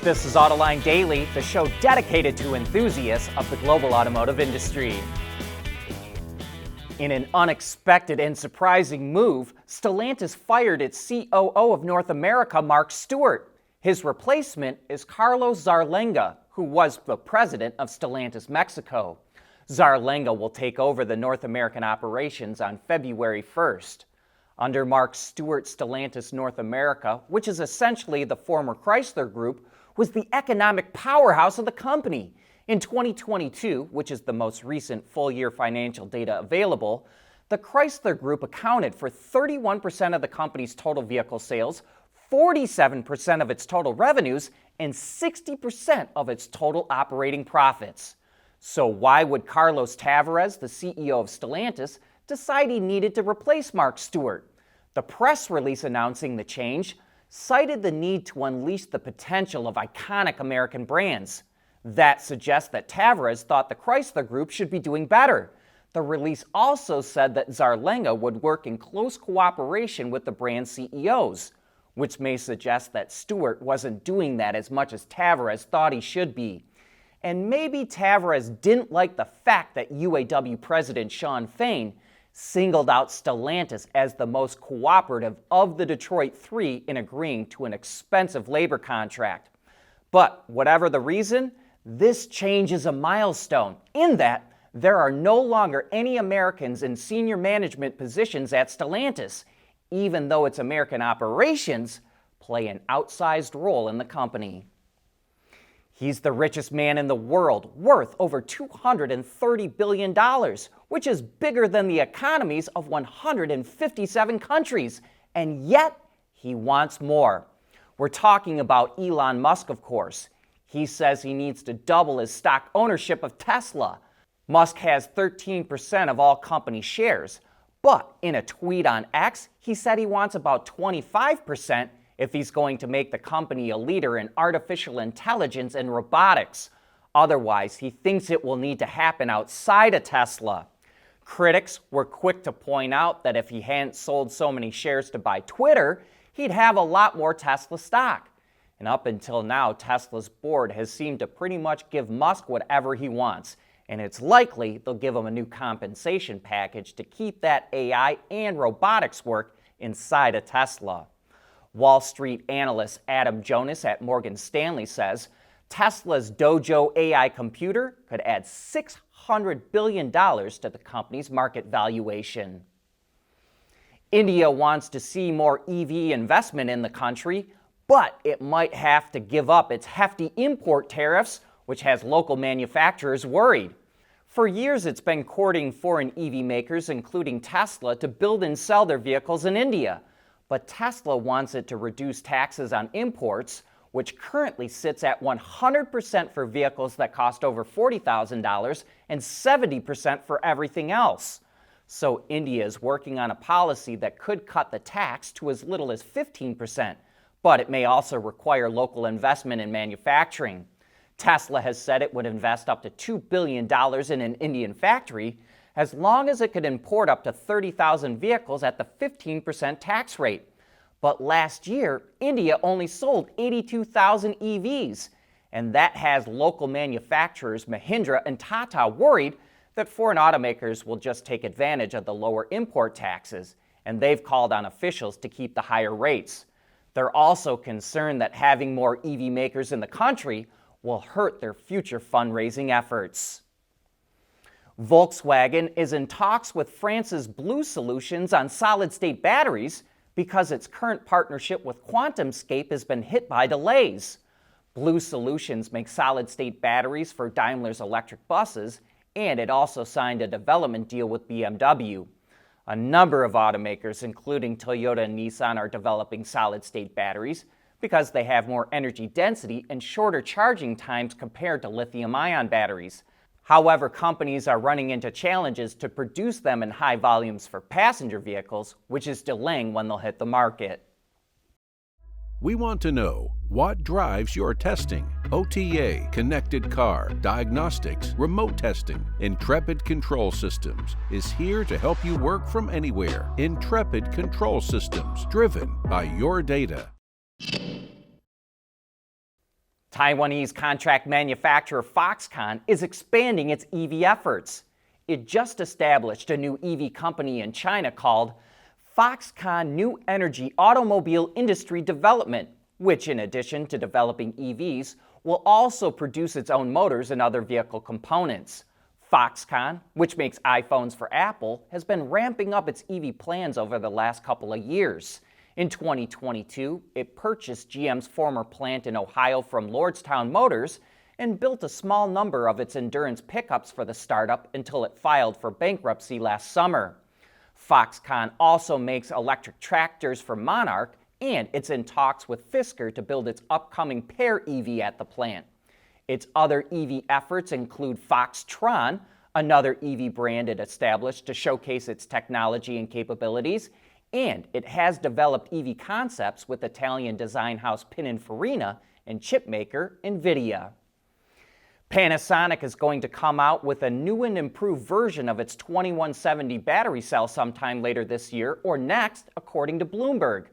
This is Autoline Daily, the show dedicated to enthusiasts of the global automotive industry. In an unexpected and surprising move, Stellantis fired its COO of North America, Mark Stewart. His replacement is Carlos Zarlenga, who was the president of Stellantis Mexico. Zarlenga will take over the North American operations on February 1st. Under Mark Stewart, Stellantis North America, which is essentially the former Chrysler Group, was the economic powerhouse of the company. In 2022, which is the most recent full-year financial data available, the Chrysler Group accounted for 31% of the company's total vehicle sales, 47% of its total revenues, and 60% of its total operating profits. So why would Carlos Tavares, the CEO of Stellantis, decide he needed to replace Mark Stewart? The press release announcing the change cited the need to unleash the potential of iconic American brands. That suggests that Tavares thought the Chrysler Group should be doing better. The release also said that Zarlenga would work in close cooperation with the brand CEOs, which may suggest that Stewart wasn't doing that as much as Tavares thought he should be. And maybe Tavares didn't like the fact that UAW President Shawn Fain singled out Stellantis as the most cooperative of the Detroit Three in agreeing to an expensive labor contract. But whatever the reason, this change is a milestone in that there are no longer any Americans in senior management positions at Stellantis, even though its American operations play an outsized role in the company. He's the richest man in the world, worth over $230 billion, which is bigger than the economies of 157 countries, and yet he wants more. We're talking about Elon Musk, of course. He says he needs to double his stock ownership of Tesla. Musk has 13% of all company shares, but in a tweet on X, he said he wants about 25% if he's going to make the company a leader in artificial intelligence and robotics. Otherwise, he thinks it will need to happen outside of Tesla. Critics were quick to point out that if he hadn't sold so many shares to buy Twitter, he'd have a lot more Tesla stock. And up until now, Tesla's board has seemed to pretty much give Musk whatever he wants, and it's likely they'll give him a new compensation package to keep that AI and robotics work inside of Tesla. Wall Street analyst Adam Jonas at Morgan Stanley says Tesla's Dojo AI computer could add $600 billion to the company's market valuation. India wants to see more EV investment in the country, but it might have to give up its hefty import tariffs, which has local manufacturers worried. For years, it's been courting foreign EV makers, including Tesla, to build and sell their vehicles in India. But Tesla wants it to reduce taxes on imports, which currently sits at 100% for vehicles that cost over $40,000 and 70% for everything else. So India is working on a policy that could cut the tax to as little as 15%, but it may also require local investment in manufacturing. Tesla has said it would invest up to $2 billion in an Indian factory, as long as it could import up to 30,000 vehicles at the 15% tax rate. But last year, India only sold 82,000 EVs, and that has local manufacturers Mahindra and Tata worried that foreign automakers will just take advantage of the lower import taxes, and they've called on officials to keep the higher rates. They're also concerned that having more EV makers in the country will hurt their future fundraising efforts. Volkswagen is in talks with France's Blue Solutions on solid-state batteries because its current partnership with QuantumScape has been hit by delays. Blue Solutions makes solid-state batteries for Daimler's electric buses, and it also signed a development deal with BMW. A number of automakers, including Toyota and Nissan, are developing solid-state batteries because they have more energy density and shorter charging times compared to lithium-ion batteries. However, companies are running into challenges to produce them in high volumes for passenger vehicles, which is delaying when they'll hit the market. We want to know what drives your testing. OTA, connected car, diagnostics, remote testing. Intrepid Control Systems is here to help you work from anywhere. Intrepid Control Systems, driven by your data. Taiwanese contract manufacturer Foxconn is expanding its EV efforts. It just established a new EV company in China called Foxconn New Energy Automobile Industry Development, which in addition to developing EVs, will also produce its own motors and other vehicle components. Foxconn, which makes iPhones for Apple, has been ramping up its EV plans over the last couple of years. In 2022, it purchased GM's former plant in Ohio from Lordstown Motors and built a small number of its endurance pickups for the startup until it filed for bankruptcy last summer. Foxconn also makes electric tractors for Monarch, and it's in talks with Fisker to build its upcoming Pear EV at the plant. Its other EV efforts include Foxtron, another EV brand it established to showcase its technology and capabilities, and it has developed EV concepts with Italian design house Pininfarina and chipmaker NVIDIA. Panasonic is going to come out with a new and improved version of its 2170 battery cell sometime later this year or next, according to Bloomberg.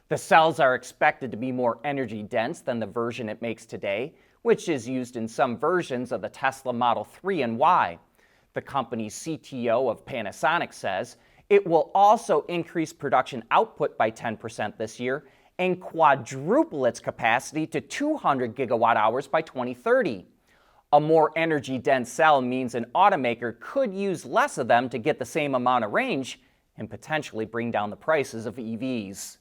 The cells are expected to be more energy dense than the version it makes today, which is used in some versions of the Tesla Model 3 and Y. The company's CTO of Panasonic says it will also increase production output by 10% this year and quadruple its capacity to 200 gigawatt hours by 2030. A more energy-dense cell means an automaker could use less of them to get the same amount of range and potentially bring down the prices of EVs.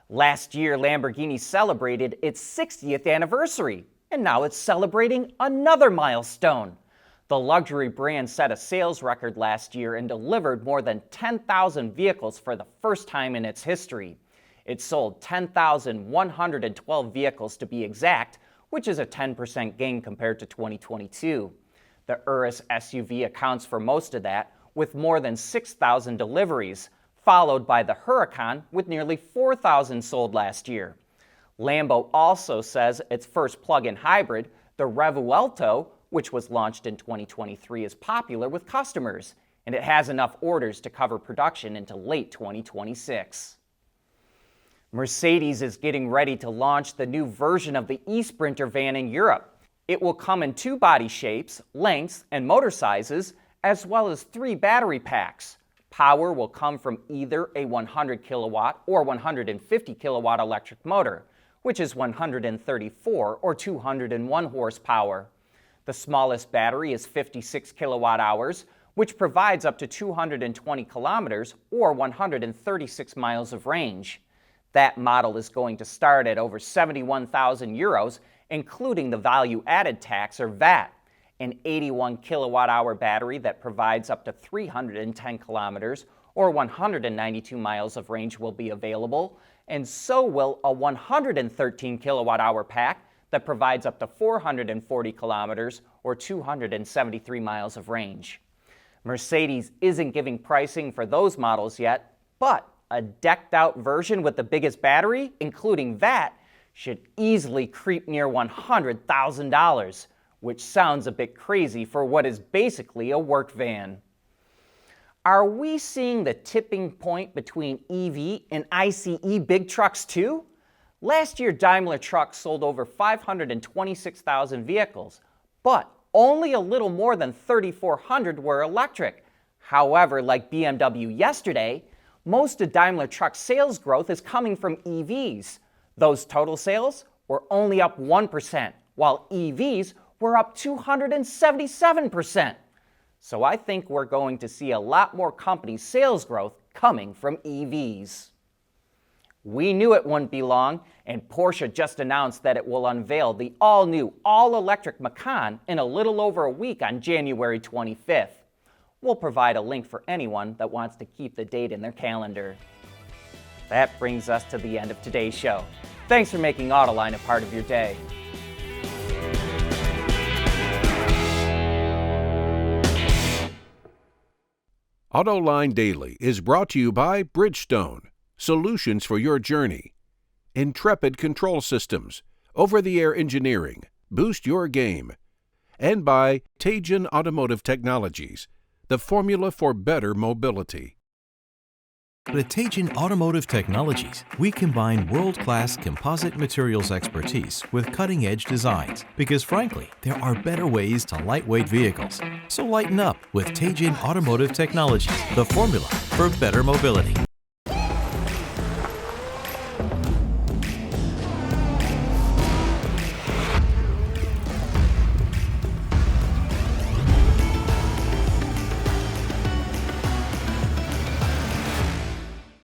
Last year, Lamborghini celebrated its 60th anniversary, and now it's celebrating another milestone. The luxury brand set a sales record last year and delivered more than 10,000 vehicles for the first time in its history. It sold 10,112 vehicles to be exact, which is a 10% gain compared to 2022. The Urus SUV accounts for most of that, with more than 6,000 deliveries, followed by the Huracan with nearly 4,000 sold last year. Lambo also says its first plug-in hybrid, the Revuelto, which was launched in 2023, is popular with customers, and it has enough orders to cover production into late 2026. Mercedes is getting ready to launch the new version of the eSprinter van in Europe. It will come in 2 body shapes, lengths, and motor sizes, as well as 3 battery packs. Power will come from either a 100 kilowatt or 150 kilowatt electric motor, which is 134 or 201 horsepower. The smallest battery is 56 kilowatt hours, which provides up to 220 kilometers or 136 miles of range. That model is going to start at over 71,000 euros, including the value-added tax or VAT. An 81 kilowatt hour battery that provides up to 310 kilometers or 192 miles of range will be available, and so will a 113 kilowatt hour pack that provides up to 440 kilometers or 273 miles of range. Mercedes isn't giving pricing for those models yet, but a decked-out version with the biggest battery, including VAT, should easily creep near $100,000, which sounds a bit crazy for what is basically a work van. Are we seeing the tipping point between EV and ICE big trucks too? Last year, Daimler Trucks sold over 526,000 vehicles, but only a little more than 3,400 were electric. However, like BMW yesterday, most of Daimler Truck's sales growth is coming from EVs. Those total sales were only up 1%, while EVs were up 277%. So I think we're going to see a lot more company sales growth coming from EVs. We knew it wouldn't be long, and Porsche just announced that it will unveil the all-new, all-electric Macan in a little over a week on January 25th. We'll provide a link for anyone that wants to keep the date in their calendar. That brings us to the end of today's show. Thanks for making Autoline a part of your day. Autoline Daily is brought to you by Bridgestone, solutions for your journey. Intrepid Control Systems, over-the-air engineering, boost your game. And by Teijin Automotive Technologies, the formula for better mobility. But at Teijin Automotive Technologies, we combine world-class composite materials expertise with cutting-edge designs because, frankly, there are better ways to lightweight vehicles. So lighten up with Teijin Automotive Technologies, the formula for better mobility.